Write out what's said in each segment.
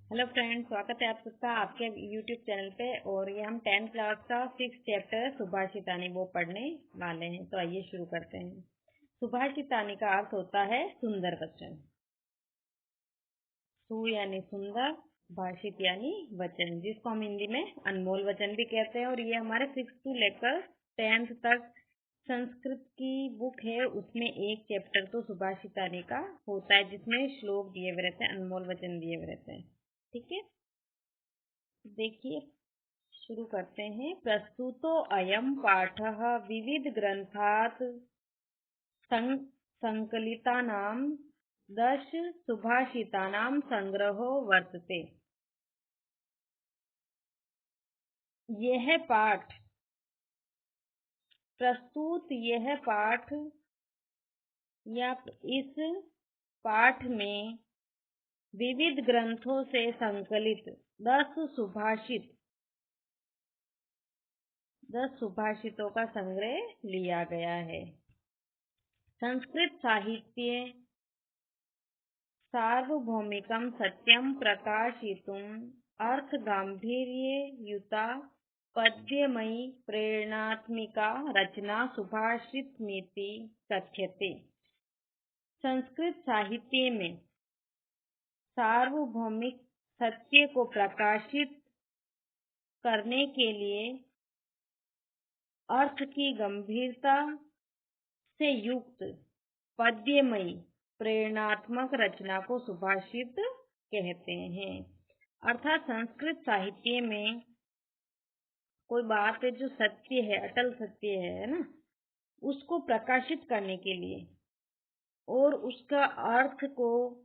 Hello friends, स्वागत है आप सबका आपके यूट्यूब चैनल पे। और ये हम 10th क्लास का 6th चैप्टर सुभाषितानी वो पढ़ने वाले हैं। तो आइए शुरू करते हैं। सुभाषितानी का अर्थ होता है सुंदर वचन। सु यानी सुंदर, भाषित यानी वचन, जिसको हम हिंदी में अनमोल वचन भी कहते हैं। और ये हमारे 6th से लेकर 10th तक संस्कृत की बुक है, उसमें एक चैप्टर तो सुभाषितानी का होता है, जिसमें श्लोक दिए हुए रहते हैं, अनमोल वचन दिए हुए रहते हैं। ठीक है, देखिए शुरू करते हैं। प्रस्तुतो अयम पाठः विविध ग्रंथात् संकलितानां 10 सुभाषितानां संग्रहो वर्तते। यह पाठ प्रस्तुत, यह पाठ या इस पाठ में विविध ग्रंथों से संकलित 10 सुभाषितों का संग्रह लिया गया है। संस्कृत साहित्ये सार्वभौमिकं सत्यं प्रकाशितुम् अर्थगाम्भीर्ययुता पद्यमयी प्रेरणात्मिका रचना सुभाषितमिति कथ्यते। संस्कृत साहित्य में सार्वभौमिक सत्य को प्रकाशित करने के लिए अर्थ की गंभीरता से युक्त पद्यमयी प्रेरणात्मक रचना को सुभाषित कहते हैं। अर्थात संस्कृत साहित्य में कोई बात है जो सत्य है, अटल सत्य है ना, उसको प्रकाशित करने के लिए और उसका अर्थ को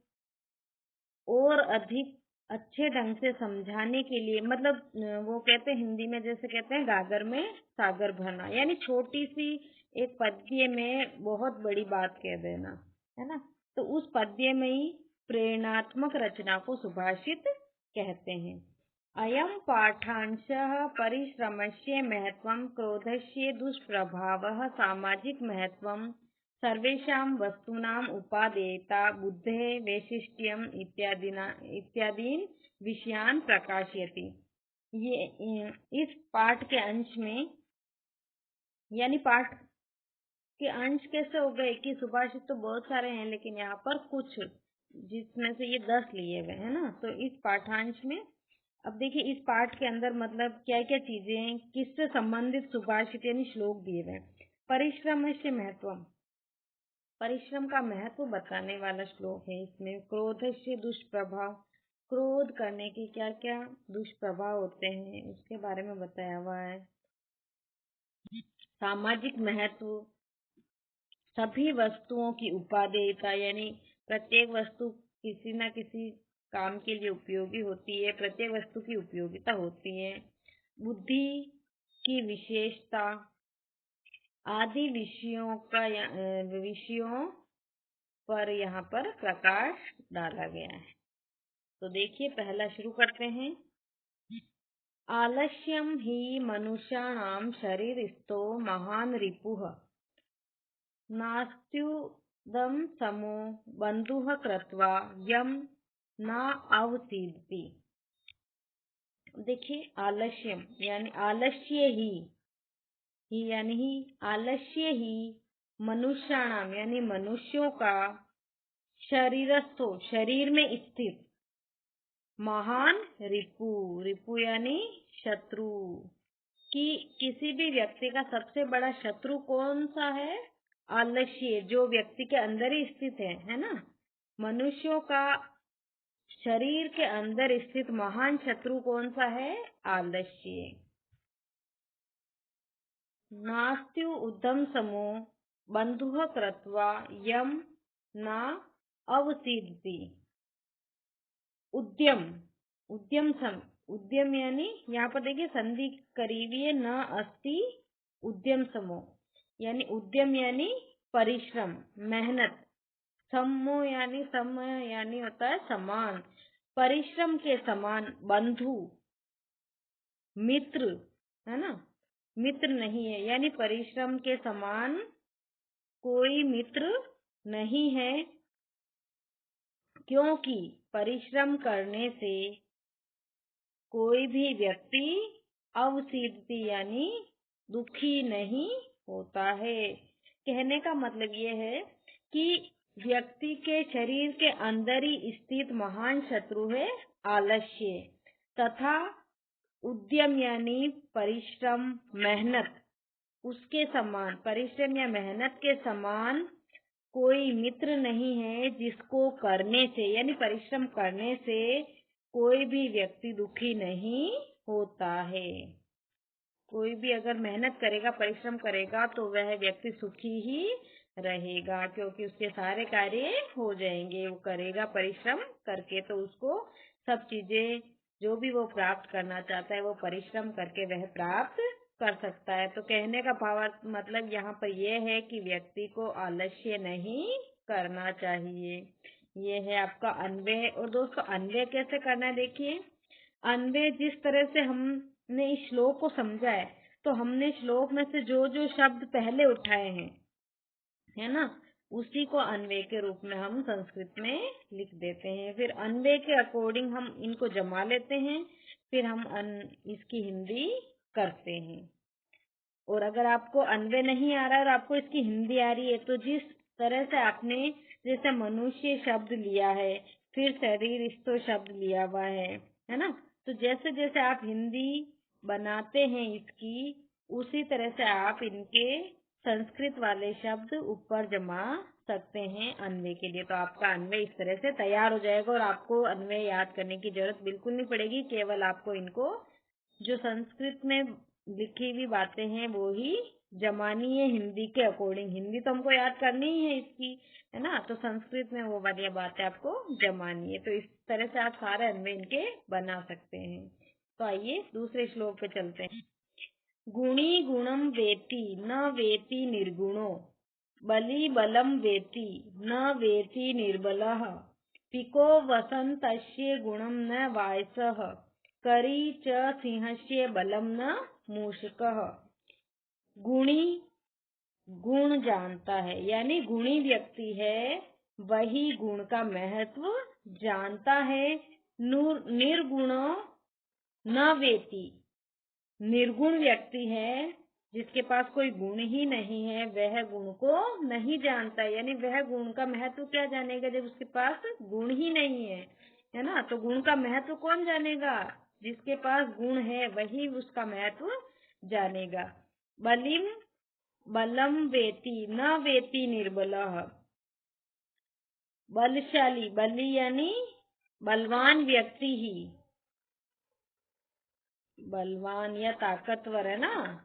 और अधिक अच्छे ढंग से समझाने के लिए, मतलब वो कहते हैं हिंदी में, जैसे कहते हैं गागर में सागर भरना, यानी छोटी सी एक पद्य में बहुत बड़ी बात कह देना, है ना। तो उस पद्य में ही प्रेरणात्मक रचना को सुभाषित कहते हैं। अयम पाठांशः परिश्रमस्य महत्वं, क्रोधस्य दुष्प्रभावः, सामाजिक महत्वं, सर्वेषां वस्तूनां उपादेयता, बुद्धेः वैशिष्ट्यम् इत्यादीन विषयान् प्रकाशयति। ये इस पाठ के अंश में, यानी पाठ के अंश कैसे हो गए कि सुभाषित तो बहुत सारे हैं, लेकिन यहाँ पर कुछ, जिसमें से ये 10 लिए हुए हैं ना। तो इस पाठांश में अब देखिए, इस पाठ के अंदर मतलब क्या क्या चीजें हैं, किससे संबंधित सुभाषित यानी श्लोक दिए हुए। परिश्रम से महत्व, परिश्रम का महत्व बताने वाला श्लोक है इसमें। क्रोध से दुष्प्रभाव, क्रोध करने के क्या क्या दुष्प्रभाव होते हैं उसके बारे में बताया हुआ है। सामाजिक महत्व, सभी वस्तुओं की उपादेयता, यानी प्रत्येक वस्तु किसी न किसी काम के लिए उपयोगी होती है, प्रत्येक वस्तु की उपयोगिता होती है। बुद्धि की विशेषता आदि विषयों पर यहाँ पर प्रकाश डाला गया है। तो देखिए, पहला शुरू करते हैं। आलस्यम ही मनुष्याणाम शरीरस्थो महान रिपुः, नास्त्युदं समो बंधुः कृत्वा यम न अवसीदति। देखिए, आलस्यम यानी आलस्य आलस्य ही मनुष्याणाम यानी मनुष्यों का शरीरस्थो शरीर में स्थित, महान रिपु, रिपु यानी शत्रु, कि किसी भी व्यक्ति का सबसे बड़ा शत्रु कौन सा है? आलस्य, जो व्यक्ति के अंदर ही स्थित है ना। मनुष्यों का शरीर के अंदर स्थित महान शत्रु कौन सा है? आलस्य। नास्त्यु उद्धम समो बंधुः कृत्वा यम न अवसीदति। उद्यम, उद्यम यानी यहाँ पर देखिए संधि करीबी है, न अस्ति उद्यम समो, यानी उद्यम यानी परिश्रम, मेहनत। समो यानी होता है समान, परिश्रम के समान। बंधु मित्र, है ना, मित्र नहीं है, यानी परिश्रम के समान कोई मित्र नहीं है, क्योंकि परिश्रम करने से कोई भी व्यक्ति अवसीदति यानी दुखी नहीं होता है। कहने का मतलब ये है कि व्यक्ति के शरीर के अंदर ही स्थित महान शत्रु है आलस्य, तथा उद्यम यानी परिश्रम, मेहनत, उसके समान, परिश्रम या मेहनत के समान कोई मित्र नहीं है जिसको करने से यानी परिश्रम करने से कोई भी व्यक्ति दुखी नहीं होता है। कोई भी अगर मेहनत करेगा, परिश्रम करेगा तो वह व्यक्ति सुखी ही रहेगा, क्योंकि उसके सारे कार्य हो जाएंगे। वो करेगा परिश्रम करके तो उसको सब चीजें जो भी वो प्राप्त करना चाहता है वो परिश्रम करके वह प्राप्त कर सकता है। तो कहने का भाव मतलब यहाँ पर यह है कि व्यक्ति को आलस्य नहीं करना चाहिए। ये है आपका अन्वय। और दोस्तों अन्वय कैसे करना है, देखिए अन्वय जिस तरह से हमने इस श्लोक को समझा है, तो हमने श्लोक में से जो जो शब्द पहले उठाए हैं, है ना, उसी को अन्वय के रूप में हम संस्कृत में लिख देते हैं। फिर अन्वय के अकॉर्डिंग हम इनको जमा लेते हैं, फिर हम इसकी हिंदी करते हैं। और अगर आपको अन्वय नहीं आ रहा है और आपको इसकी हिंदी आ रही है, तो जिस तरह से आपने जैसे मनुष्य शब्द लिया है, फिर शरीर स्थो शब्द लिया हुआ है ना, तो जैसे जैसे आप हिंदी बनाते हैं इसकी, उसी तरह से आप इनके संस्कृत वाले शब्द ऊपर जमा सकते हैं अन्वय के लिए। तो आपका अन्वय इस तरह से तैयार हो जाएगा और आपको अन्वय याद करने की जरूरत बिल्कुल नहीं पड़ेगी। केवल आपको इनको जो संस्कृत में लिखी हुई बातें हैं वो ही जमानी है हिंदी के अकॉर्डिंग। हिंदी तो हमको याद करनी ही है इसकी, है ना, तो संस्कृत में वो वाली बातें आपको जमानी है। तो इस तरह से आप सारे अन्वय इनके बना सकते हैं। तो आइए दूसरे श्लोक पे चलते हैं। गुणी गुणम वेति न वेति निर्गुणो, बली बलम वेति न वेति निर्बलः, पिको वसन्तस्य गुणम न वायसः, करी च सिंहस्य बलम न मूषकः। गुणी गुण जानता है यानी गुणी व्यक्ति है, वही गुण का महत्व जानता है। निर्गुण न वेति, निर्गुण व्यक्ति है जिसके पास कोई गुण ही नहीं है, वह गुण को नहीं जानता। यानी वह गुण का महत्व क्या जानेगा जब उसके पास गुण ही नहीं है ना। तो गुण का महत्व कौन जानेगा, जिसके पास गुण है वही उसका महत्व जानेगा। बलिम बलम वेति न वेति निर्बलः, बलशाली, बली यानी बलवान व्यक्ति ही, बलवान या ताकतवर, है ना,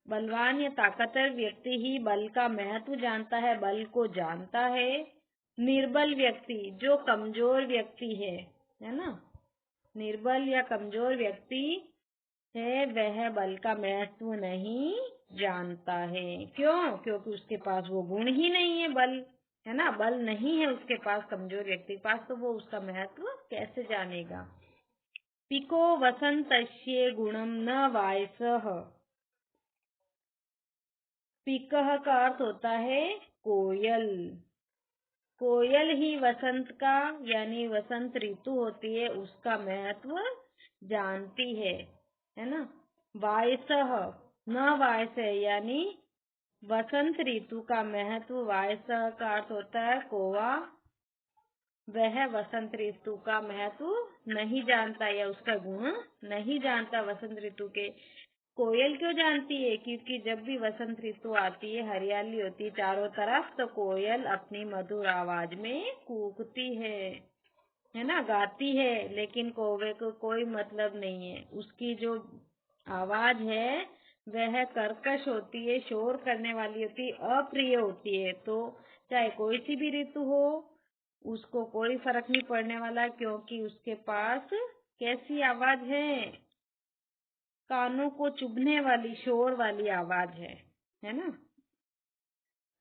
बलवान या ताकतवर व्यक्ति ही बल का महत्व जानता है, बल को जानता है। निर्बल व्यक्ति जो कमजोर व्यक्ति है ना, निर्बल या कमजोर व्यक्ति है वह बल का महत्व नहीं जानता है। क्यों? क्योंकि उसके पास वो गुण ही नहीं है, बल, है ना, बल नहीं है उसके पास, कमजोर व्यक्ति के पास, तो वो उसका महत्व कैसे जानेगा। पिको वसन्तस्य गुणम न वायसः, पिकह का अर्थ होता है कोयल। कोयल ही वसंत का यानी वसंत ऋतु होती है उसका महत्व जानती है ना। वायसः न वायस यानी वसंत ऋतु का महत्व, वायसः का अर्थ होता है कौवा, वह वसंत ऋतु का महत्व नहीं जानता या उसका गुण नहीं जानता वसंत ऋतु के। कोयल क्यों जानती है? क्योंकि जब भी वसंत ऋतु आती है, हरियाली होती है चारों तरफ, तो कोयल अपनी मधुर आवाज में कूकती है ना, गाती है। लेकिन कौवे को कोई मतलब नहीं है, उसकी जो आवाज है वह कर्कश होती है, शोर करने वाली होती है, अप्रिय होती है। तो चाहे कोई सी भी ऋतु हो उसको कोई फर्क नहीं पड़ने वाला, क्योंकि उसके पास कैसी आवाज है, कानों को चुभने वाली शोर वाली आवाज है ना।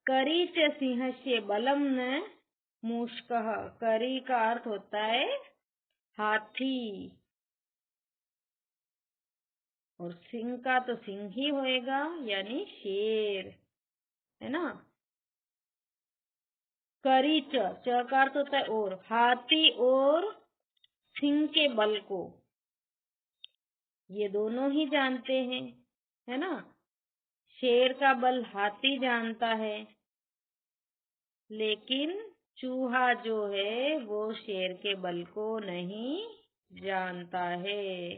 करी च सिंहस्य बलम न मूषकः, करी का अर्थ होता है हाथी, और सिंह का तो सिंह ही होएगा यानी शेर, है ना। करी च का अर्थ होता है और, हाथी और सिंह के बल को ये दोनों ही जानते हैं, है ना। शेर का बल हाथी जानता है, लेकिन चूहा जो है वो शेर के बल को नहीं जानता है।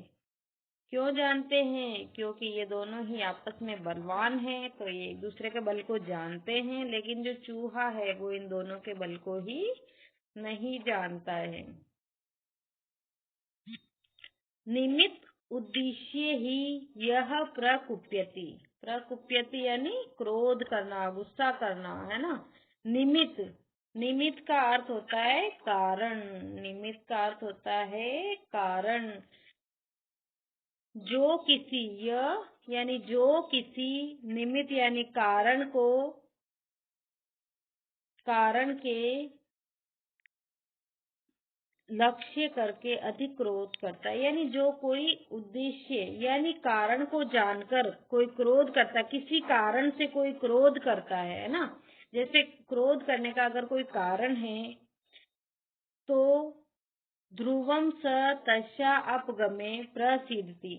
क्यों जानते हैं? क्योंकि ये दोनों ही आपस में बलवान हैं, तो ये एक दूसरे के बल को जानते हैं, लेकिन जो चूहा है वो इन दोनों के बल को ही नहीं जानता है। निमित्त उद्देश्य ही यह प्रकुप्यति। प्रकुप्यति यानी क्रोध करना, गुस्सा करना, है ना। निमित्त, निमित्त का अर्थ होता है कारण। निमित्त का अर्थ होता है कारण। जो किसी, यह यानी जो किसी, निमित्त यानी कारण को, कारण के लक्ष्य करके अधिक क्रोध करता है। यानी जो कोई उद्देश्य यानी कारण को जानकर कोई क्रोध करता है, किसी कारण से कोई क्रोध करता है ना। जैसे क्रोध करने का अगर कोई कारण है तो ध्रुवम स तस्या अपगमे प्रसिद्धि।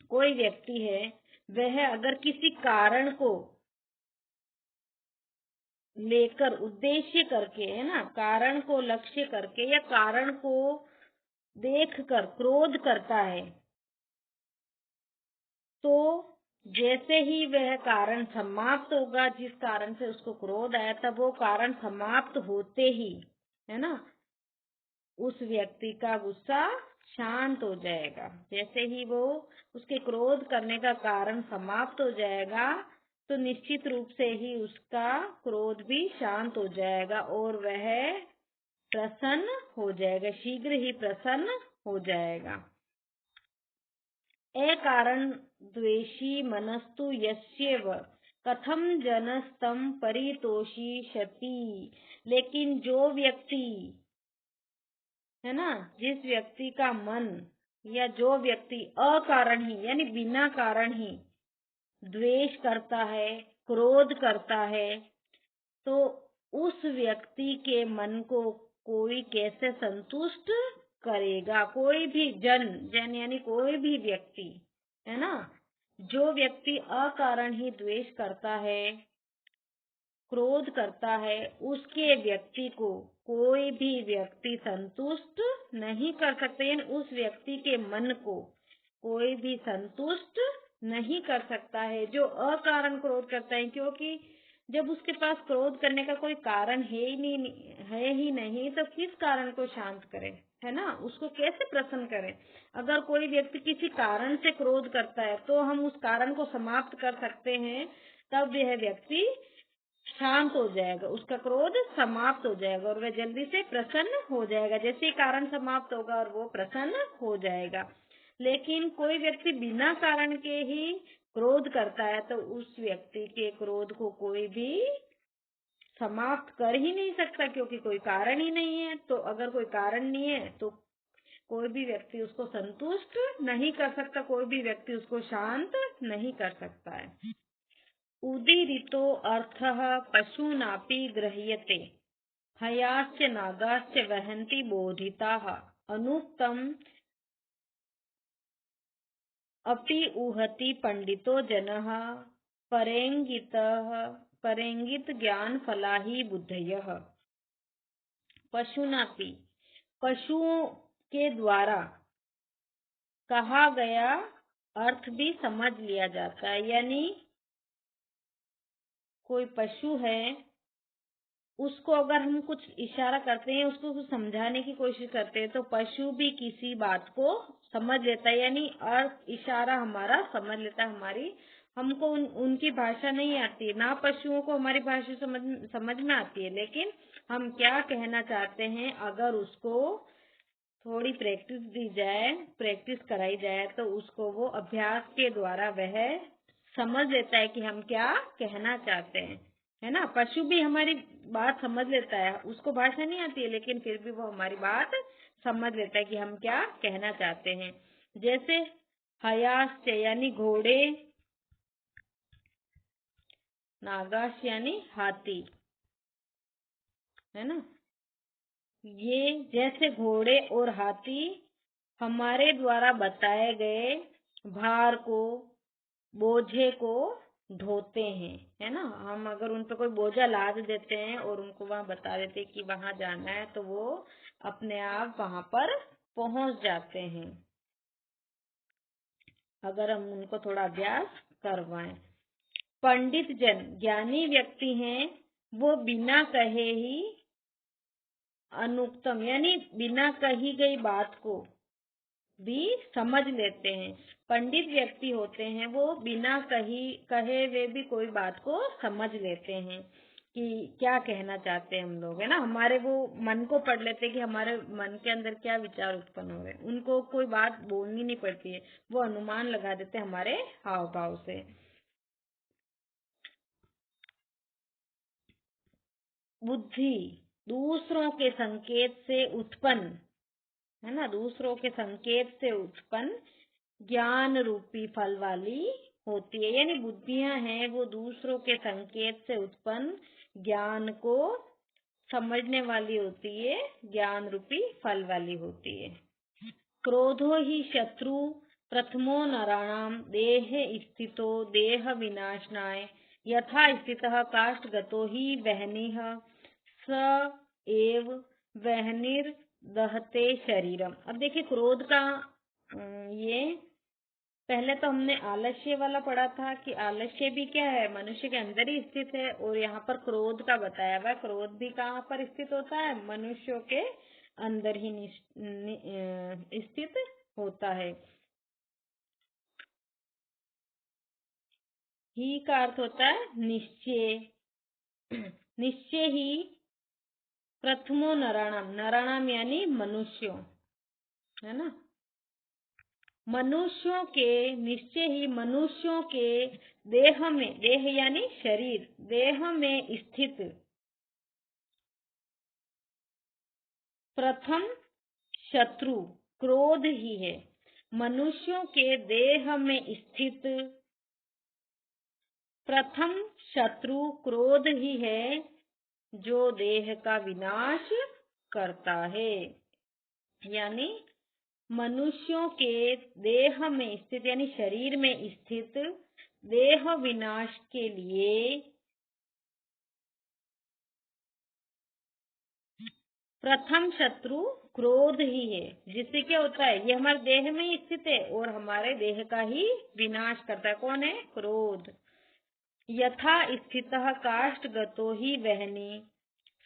कोई व्यक्ति है, वह अगर किसी कारण को लेकर, उद्देश्य करके, है ना, कारण को लक्ष्य करके या कारण को देखकर क्रोध करता है, तो जैसे ही वह कारण समाप्त होगा, जिस कारण से उसको क्रोध आया, तब वो कारण समाप्त होते ही, है ना, उस व्यक्ति का गुस्सा शांत हो जाएगा। जैसे ही वो, उसके क्रोध करने का कारण समाप्त हो जाएगा, तो निश्चित रूप से ही उसका क्रोध भी शांत हो जाएगा और वह प्रसन्न हो जाएगा, शीघ्र ही प्रसन्न हो जाएगा। अकारण द्वेषी मनस्तु यस्यैव कथम जनस्तम परितोषिष्यति। लेकिन जो व्यक्ति, है ना, जिस व्यक्ति का मन या जो व्यक्ति अकारण ही यानी बिना कारण ही द्वेष करता है, क्रोध करता है, तो उस व्यक्ति के मन को कोई कैसे संतुष्ट करेगा? कोई भी जन यानी कोई भी व्यक्ति, है ना, जो व्यक्ति अकारण ही द्वेष करता है, क्रोध करता है, उसके व्यक्ति को कोई भी व्यक्ति संतुष्ट नहीं कर सकते। यानी उस व्यक्ति के मन को कोई भी संतुष्ट नहीं कर सकता है जो अकारण क्रोध करता है। क्योंकि जब उसके पास क्रोध करने का कोई कारण है ही नहीं, तो किस कारण को शांत करे, है ना, उसको कैसे प्रसन्न करें? अगर कोई व्यक्ति किसी कारण से क्रोध करता है तो हम उस कारण को समाप्त कर सकते हैं, तब यह व्यक्ति शांत हो जाएगा, उसका क्रोध समाप्त हो जाएगा और वह जल्दी से प्रसन्न हो जाएगा। जैसे ही कारण समाप्त होगा और वो प्रसन्न हो जाएगा। लेकिन कोई व्यक्ति बिना कारण के ही क्रोध करता है, तो उस व्यक्ति के क्रोध को कोई भी समाप्त कर ही नहीं सकता, क्योंकि कोई कारण ही नहीं है। तो अगर कोई कारण नहीं है तो कोई भी व्यक्ति उसको संतुष्ट नहीं कर सकता, कोई भी व्यक्ति उसको शांत नहीं कर सकता है। उदीरितो अर्थः पशूनापि गृह्यते हयाश्च नागाश्च वहन्ति बोधिताः अनुक्तम् अपि ऊहति पंडितो जनः परेंगित ज्ञान फला ही बुद्धयः। पशूनापि, पशुओं के द्वारा कहा गया अर्थ भी समझ लिया जाता है। यानी कोई पशु है, उसको अगर हम कुछ इशारा करते हैं, उसको कुछ समझाने की कोशिश करते हैं, तो पशु भी किसी बात को समझ लेता है। यानी अर्थ इशारा हमारा समझ लेता है। हमको उनकी भाषा नहीं आती, ना पशुओं को हमारी भाषा समझ में आती है, लेकिन हम क्या कहना चाहते हैं, अगर उसको थोड़ी प्रैक्टिस दी जाए, प्रैक्टिस कराई जाए, तो उसको वो अभ्यास के द्वारा वह समझ लेता है कि हम क्या कहना चाहते हैं, है ना। पशु भी हमारी बात समझ लेता है, उसको भाषा नहीं आती है, लेकिन फिर भी वो हमारी बात समझ लेता है कि हम क्या कहना चाहते हैं। जैसे हयास यानी घोड़े, नागाश यानी हाथी, है ना। ये जैसे घोड़े और हाथी हमारे द्वारा बताए गए भार को, बोझे को ढोते हैं, है ना। हम अगर उन पर कोई बोझा लाद देते हैं और उनको वहां बता देते हैं कि वहां जाना है, तो वो अपने आप वहां पर पहुंच जाते हैं, अगर हम उनको थोड़ा अभ्यास करवाएं। पंडित जन ज्ञानी व्यक्ति हैं, वो बिना कहे ही अनुक्तम यानी बिना कही गई बात को भी समझ लेते हैं। पंडित व्यक्ति होते हैं वो बिना कहे वे भी कोई बात को समझ लेते हैं कि क्या कहना चाहते हैं हम लोग, है ना। हमारे वो मन को पढ़ लेते हैं कि हमारे मन के अंदर क्या विचार उत्पन्न हो रहे हैं। उनको कोई बात बोलनी नहीं पड़ती है, वो अनुमान लगा देते हैं हमारे हाव भाव से। बुद्धि दूसरों के संकेत से उत्पन्न, है ना, दूसरों के संकेत से उत्पन्न ज्ञान रूपी फल वाली होती है। यानी बुद्धियां हैं वो दूसरों के संकेत से उत्पन्न ज्ञान को समझने वाली होती है, ज्ञान रूपी फल वाली होती है। क्रोधो ही शत्रु प्रथमो नराणाम देह स्थितो देह विनाशनाय यथा स्थितः काष्ठगतो ही वह्निः स एव वह्निर्दहते शरीरम। अब देखिए क्रोध का ये पहले तो हमने आलस्य वाला पढ़ा था कि आलस्य भी क्या है, मनुष्य के अंदर ही स्थित है, और यहाँ पर क्रोध का बताया हुआ है। क्रोध भी कहाँ पर स्थित होता है, मनुष्यों के अंदर ही स्थित होता है। ही का अर्थ होता है निश्चय। निश्चय ही प्रथमो नराणाम, नराणाम यानी मनुष्यों, है ना। मनुष्यों के निश्चय ही मनुष्यों के देह में, देह यानी शरीर, देह में स्थित प्रथम शत्रु क्रोध ही है। मनुष्यों के देह में स्थित प्रथम शत्रु क्रोध ही है, जो देह का विनाश करता है। यानी मनुष्यों के देह में स्थित यानी शरीर में स्थित देह विनाश के लिए प्रथम शत्रु क्रोध ही है। जिससे क्या होता है, ये हमारे देह में ही स्थित है और हमारे देह का ही विनाश करता है। कौन है, क्रोध। यथा स्थितः काष्ठगतो ही वह्नि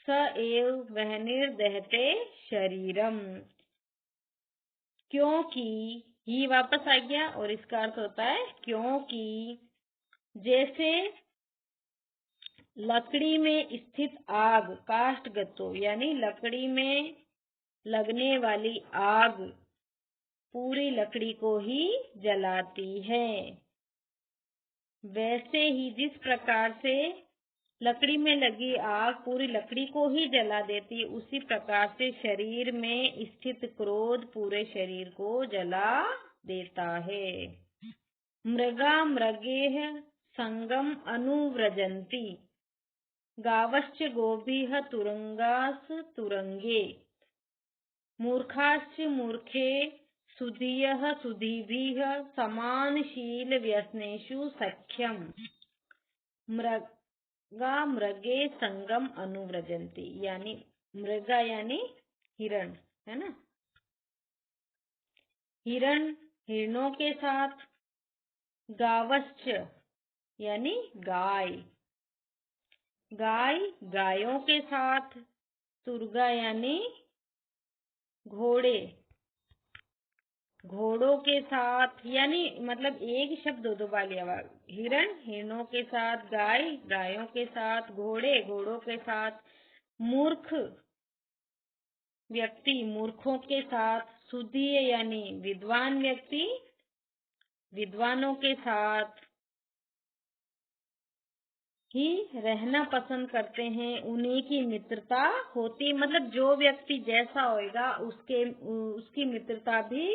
स एव वह्निर्दहते शरीरम। क्योंकि ही वापस आ गया और इसका अर्थ होता है क्योंकि जैसे लकड़ी में स्थित आग, काष्ठगतो यानी लकड़ी में लगने वाली आग पूरी लकड़ी को ही जलाती है, वैसे ही जिस प्रकार से लकड़ी में लगी आग पूरी लकड़ी को ही जला देती, उसी प्रकार से शरीर में स्थित क्रोध पूरे शरीर को जला देता है। मृगा मृगेह संगम अनुव्रजन्ति गावश्च गोभिः तुरंगास तुरंगे मूर्खाश्च मूर्खे सुधियः सुधीभिः समानशील व्यसनेषु सख्यम। मृगा मृगे संगम अनुव्रजन्ति यानी मृगा यानी हिरण, है ना। हिरण हिरणों के साथ, गावश्च यानी गाय, गाय गायों के साथ, तुर्गा यानी घोड़े, घोड़ों के साथ, यानी मतलब एक शब्द दो बार लिया हुआ। हिरण हिरणों के साथ, गाय गायों के साथ, घोड़े घोड़ों के साथ, मूर्ख व्यक्ति मूर्खों के साथ, सुधीय यानी विद्वान व्यक्ति विद्वानों के साथ ही रहना पसंद करते हैं। उन्हीं की मित्रता होती, मतलब जो व्यक्ति जैसा होएगा उसकी मित्रता भी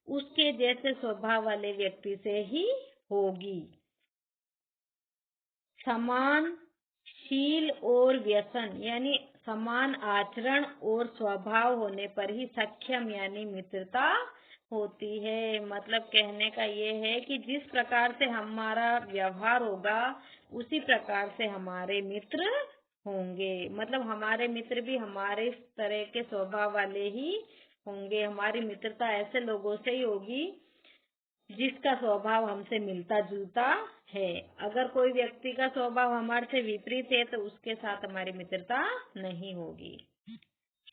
उसके जैसे स्वभाव वाले व्यक्ति से ही होगी। समान शील और व्यसन यानी समान आचरण और स्वभाव होने पर ही सख्यम यानी मित्रता होती है। मतलब कहने का ये है कि जिस प्रकार से हमारा व्यवहार होगा उसी प्रकार से हमारे मित्र होंगे। मतलब हमारे मित्र भी हमारे इस तरह के स्वभाव वाले ही होंगे। हमारी मित्रता ऐसे लोगों से ही होगी जिसका स्वभाव हमसे मिलता जुलता है। अगर कोई व्यक्ति का स्वभाव हमारे से विपरीत है तो उसके साथ हमारी मित्रता नहीं होगी।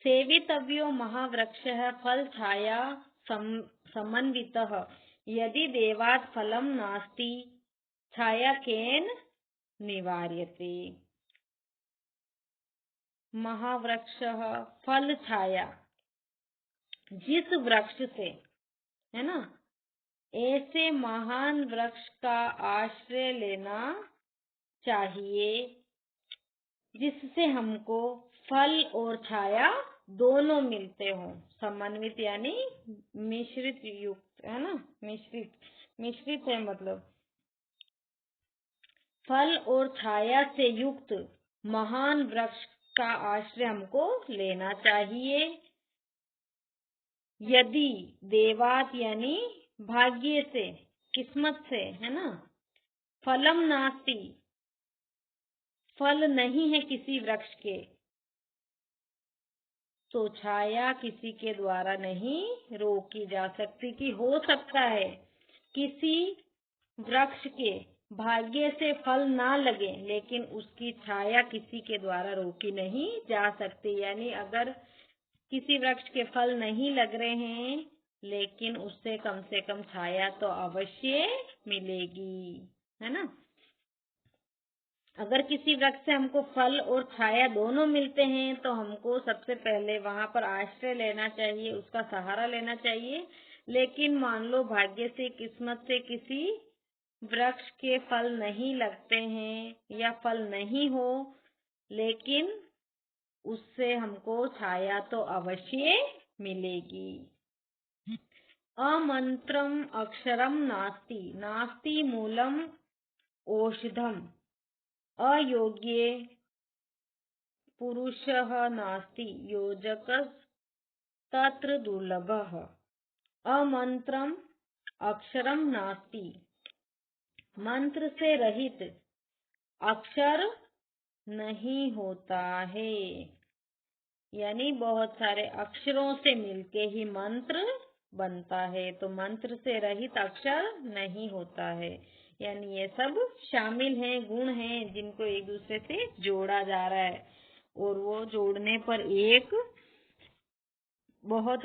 सेवितव्यो महावृक्षः फल छाया समन्वितः यदि देवात् फलं नास्ति छाया केन निवार्यते। महावृक्षः फल छाया, जिस वृक्ष से, है ना, ऐसे महान वृक्ष का आश्रय लेना चाहिए जिससे हमको फल और छाया दोनों मिलते हों। समन्वित यानी मिश्रित युक्त, है ना, मिश्रित है। मतलब फल और छाया से युक्त महान वृक्ष का आश्रय हमको लेना चाहिए। यदि देवात यानी भाग्य से, किस्मत से, है ना, फलम नास्ति फल नहीं है किसी वृक्ष के, तो छाया किसी के द्वारा नहीं रोकी जा सकती। कि हो सकता है किसी वृक्ष के भाग्य से फल ना लगे लेकिन उसकी छाया किसी के द्वारा रोकी नहीं जा सकती। यानी अगर किसी वृक्ष के फल नहीं लग रहे हैं लेकिन उससे कम से कम छाया तो अवश्य मिलेगी, है ना। अगर किसी वृक्ष से हमको फल और छाया दोनों मिलते हैं तो हमको सबसे पहले वहां पर आश्रय लेना चाहिए, उसका सहारा लेना चाहिए। लेकिन मान लो भाग्य से, किस्मत से किसी वृक्ष के फल नहीं लगते हैं या फल नहीं हो, लेकिन उससे हमको छाया तो अवश्य मिलेगी। अमंत्रम अक्षरम नास्ति नास्ति मूलम औषधम अयोग्ये पुरुषः नास्ति योजकः तत्र दुर्लभः। अमंत्रम अक्षरम नास्ति, मंत्र से रहित अक्षर नहीं होता है। यानी बहुत सारे अक्षरों से मिलके ही मंत्र बनता है, तो मंत्र से रहित अक्षर नहीं होता है। यानी ये सब शामिल हैं, गुण हैं जिनको एक दूसरे से जोड़ा जा रहा है और वो जोड़ने पर एक बहुत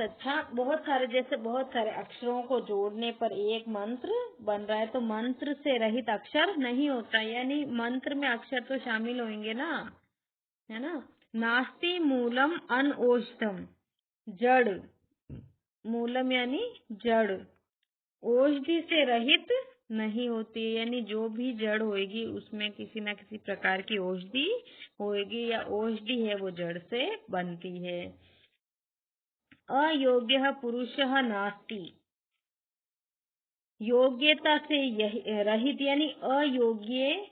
सारे अक्षरों को जोड़ने पर एक मंत्र बन रहा है। तो मंत्र से रहित अक्षर नहीं होता, यानी मंत्र में अक्षर तो शामिल होंगे ना, है ना। नास्ति मूलम अनौषधम, जड़, मूलम यानी जड़, औषधि से रहित नहीं होती। यानी जो भी जड़ होएगी उसमें किसी न किसी प्रकार की औषधि होएगी या औषधि है वो जड़ से बनती है। अयोग्य पुरुषः नास्ति, योग्यता से रहित यानी अयोग्य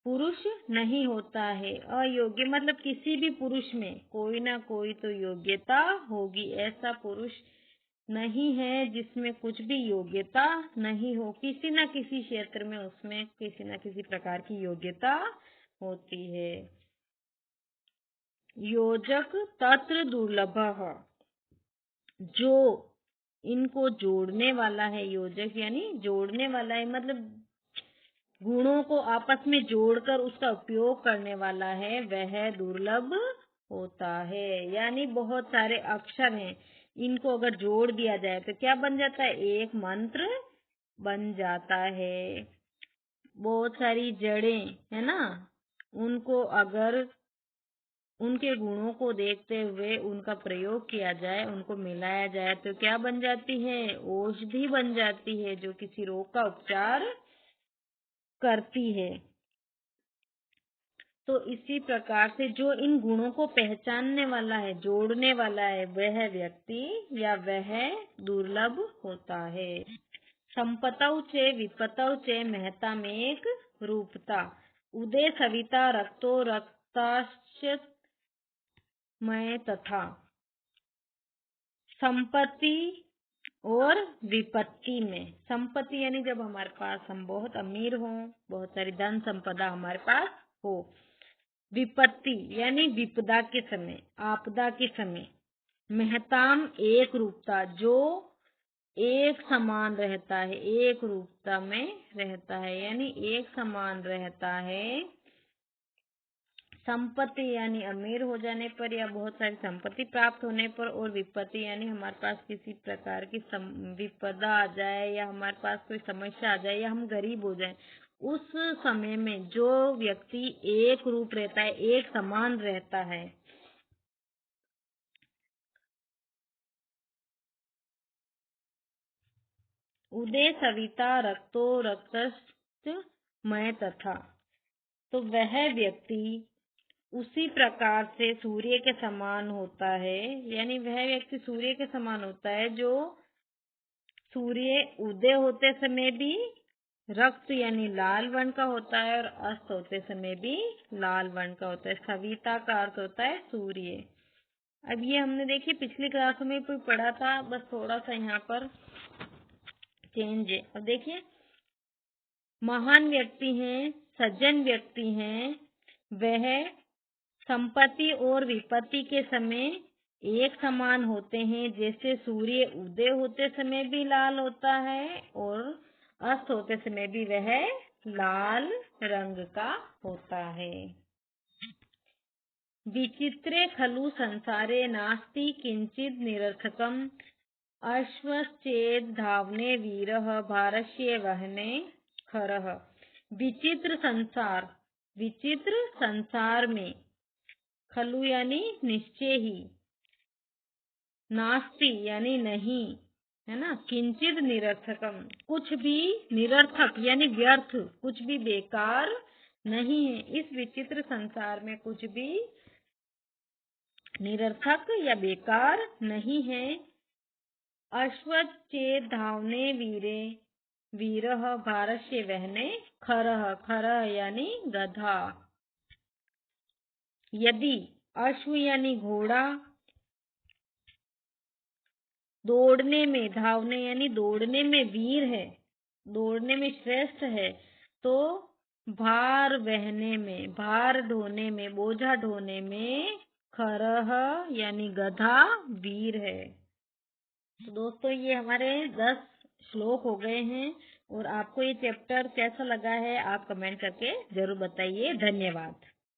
पुरुष नहीं होता है। अयोग्य मतलब किसी भी पुरुष में कोई ना कोई तो योग्यता होगी। ऐसा पुरुष नहीं है जिसमें कुछ भी योग्यता नहीं हो। किसी न किसी क्षेत्र में उसमें किसी न किसी प्रकार की योग्यता होती है। योजक तत्र दुर्लभः, जो इनको जोड़ने वाला है, योजक यानी जोड़ने वाला है, मतलब गुणों को आपस में जोड़कर उसका उपयोग करने वाला है, वह दुर्लभ होता है। यानी बहुत सारे अक्षर हैं, इनको अगर जोड़ दिया जाए तो क्या बन जाता है, एक मंत्र बन जाता है। बहुत सारी जड़ें, है ना, उनको अगर उनके गुणों को देखते हुए उनका प्रयोग किया जाए, उनको मिलाया जाए तो क्या बन जाती है, औषधि बन जाती है जो किसी रोग का उपचार करती है। तो इसी प्रकार से जो इन गुणों को पहचानने वाला है, जोड़ने वाला है, वह व्यक्ति या वह दुर्लभ होता है। संपतौ चे विपतौ चे महता में एक रूपता, उदय सविता रक्तो रक्ताश्च मय तथा। संपत्ति और विपत्ति में। संपत्ति यानी जब हमारे पास हम बहुत अमीर हों, बहुत सारी धन संपदा हमारे पास हो। विपत्ति यानी विपदा के समय, आपदा के समय। महताम एक रूपता, जो एक समान रहता है, एक रूपता में रहता है यानी एक समान रहता है। संपत्ति यानी अमीर हो जाने पर या बहुत सारी संपत्ति प्राप्त होने पर, और विपत्ति यानी हमारे पास किसी प्रकार की विपदा आ जाए या हमारे पास कोई समस्या आ जाए या हम गरीब हो जाए, उस समय में जो व्यक्ति एक रूप रहता है, एक समान रहता है। उदय सविता रक्तो रक्तश्च मय तथा, तो वह व्यक्ति उसी प्रकार से सूर्य के समान होता है, यानी वह व्यक्ति सूर्य के समान होता है जो सूर्य उदय होते समय भी रक्त यानी लाल वर्ण का होता है और अस्त होते समय भी लाल वर्ण का होता है। सविता का अर्थ होता है सूर्य। अब ये हमने देखिए पिछली क्लासों में कोई पढ़ा था, बस थोड़ा सा यहाँ पर चेंज है। अब देखिए, महान व्यक्ति हैं, सज्जन व्यक्ति हैं, वह संपत्ति और विपत्ति के समय एक समान होते हैं। जैसे सूर्य उदय होते समय भी लाल होता है और अस्त होते समय भी वह लाल रंग का होता है। विचित्रे खलु संसारे नास्ति किंचित निरर्थकम, अश्वश्चेद धावने वीरः भारस्य वहने खरः। विचित्र संसार, विचित्र संसार में, खलु यानी निश्चय ही, नास्ति यानी नहीं, है ना, किंचित निरर्थकम, कुछ भी निरर्थक यानी व्यर्थ, कुछ भी बेकार नहीं है। इस विचित्र संसार में कुछ भी निरर्थक या बेकार नहीं है। अश्वश्चेद धावने वीरे वीरः भारस्य वहने खरः, खरः यानी गधा। यदि अश्व यानी घोड़ा दौड़ने में, धावने यानी दौड़ने में वीर है, दौड़ने में श्रेष्ठ है, तो भार वहने में, भार ढोने में, बोझा ढोने में खरः यानी गधा वीर है। तो दोस्तों, ये हमारे 10 श्लोक हो गए हैं और आपको ये चैप्टर कैसा लगा है आप कमेंट करके जरूर बताइए। धन्यवाद।